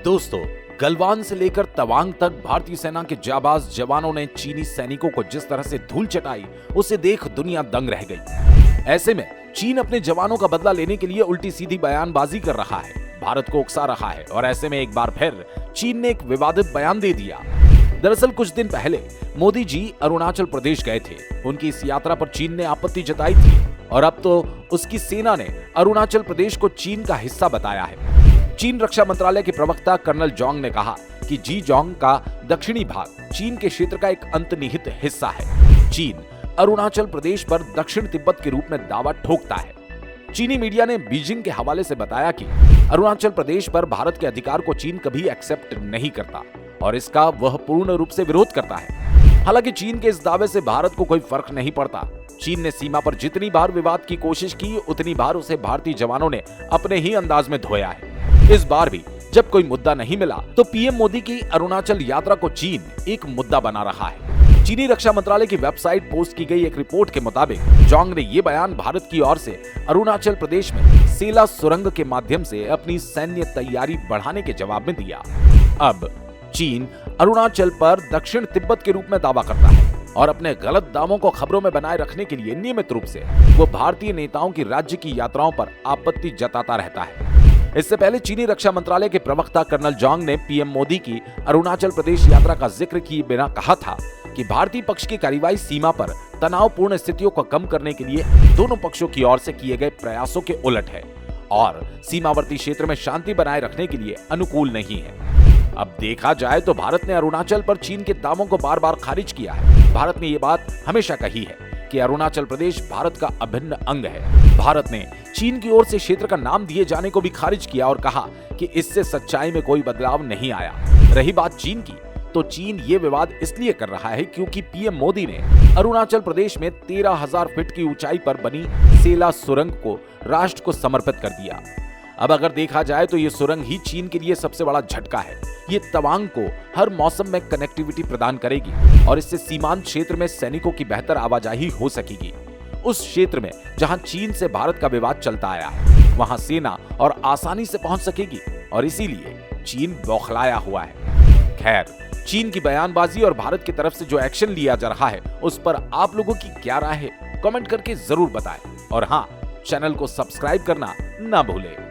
दोस्तों, गलवान से लेकर तवांग तक भारतीय सेना के जाबाज जवानों ने चीनी सैनिकों को जिस तरह से धूल चटाई, उसे देख दुनिया दंग रह गई। ऐसे में चीन अपने जवानों का बदला लेने के लिए उल्टी सीधी बयानबाजी कर रहा है, भारत को उकसा रहा है और ऐसे में एक बार फिर चीन ने एक विवादित बयान दे दिया। दरअसल कुछ दिन पहले मोदी जी अरुणाचल प्रदेश गए थे। उनकी इस यात्रा पर चीन ने आपत्ति जताई थी और अब तो उसकी सेना ने अरुणाचल प्रदेश को चीन का हिस्सा बताया है। चीन रक्षा मंत्रालय के प्रवक्ता कर्नल जोंग ने कहा कि जीजोंग का दक्षिणी भाग चीन के क्षेत्र का एक अंतर्निहित हिस्सा है। चीन अरुणाचल प्रदेश पर दक्षिण तिब्बत के रूप में दावा ठोकता है। चीनी मीडिया ने बीजिंग के हवाले से बताया कि अरुणाचल प्रदेश पर भारत के अधिकार को चीन कभी एक्सेप्ट नहीं करता और इसका वह पूर्ण रूप से विरोध करता है। हालांकि चीन के इस दावे से भारत को कोई फर्क नहीं पड़ता। चीन ने सीमा पर जितनी बार विवाद की कोशिश की, उतनी बार उसे भारतीय जवानों ने अपने ही अंदाज में धोया है। इस बार भी जब कोई मुद्दा नहीं मिला तो पीएम मोदी की अरुणाचल यात्रा को चीन एक मुद्दा बना रहा है। चीनी रक्षा मंत्रालय की वेबसाइट पोस्ट की गई एक रिपोर्ट के मुताबिक जोंग ने ये बयान भारत की ओर से अरुणाचल प्रदेश में सेला सुरंग के माध्यम से अपनी सैन्य तैयारी बढ़ाने के जवाब में दिया। अब चीन अरुणाचल पर दक्षिण तिब्बत के रूप में दावा करता है और अपने गलत दावों को खबरों में बनाए रखने के लिए नियमित रूप से वो भारतीय नेताओं की राज्य की यात्राओं पर आपत्ति जताता रहता है। इससे पहले चीनी रक्षा मंत्रालय के प्रवक्ता कर्नल जोंग ने पीएम मोदी की अरुणाचल प्रदेश यात्रा का जिक्र किए बिना कहा था कि भारतीय पक्ष की कार्रवाई सीमा पर तनावपूर्ण स्थितियों को कम करने के लिए दोनों पक्षों की ओर से किए गए प्रयासों के उलट है और सीमावर्ती क्षेत्र में शांति बनाए रखने के लिए अनुकूल नहीं है। अब देखा जाए तो भारत ने अरुणाचल पर चीन के दावों को बार बार खारिज किया है। भारत ने ये बात हमेशा कही है कि अरुणाचल प्रदेश भारत का अभिन्न अंग है। भारत ने चीन की ओर से क्षेत्र का नाम दिए जाने को भी खारिज किया और कहा कि इससे सच्चाई में कोई बदलाव नहीं आया। रही बात चीन की, तो चीन ये विवाद इसलिए कर रहा है क्योंकि पीएम मोदी ने अरुणाचल प्रदेश में 13,000 फीट की ऊंचाई पर बनी सेला सुरंग को राष्ट्र को समर्पित कर दिया। अब अगर देखा जाए तो ये सुरंग ही चीन के लिए सबसे बड़ा झटका है। ये तवांग को हर मौसम में कनेक्टिविटी प्रदान करेगी और इससे सीमांत क्षेत्र में सैनिकों की बेहतर आवाजाही हो सकेगी। उस क्षेत्र में जहां चीन से भारत का विवाद चलता आया है, वहां सेना और आसानी से पहुंच सकेगी और इसीलिए चीन बौखलाया हुआ है। खैर, चीन की बयानबाजी और भारत की तरफ से जो एक्शन लिया जा रहा है, उस पर आप लोगों की क्या राय है, कमेंट करके जरूर बताएं और हाँ, चैनल को सब्सक्राइब करना ना भूलें।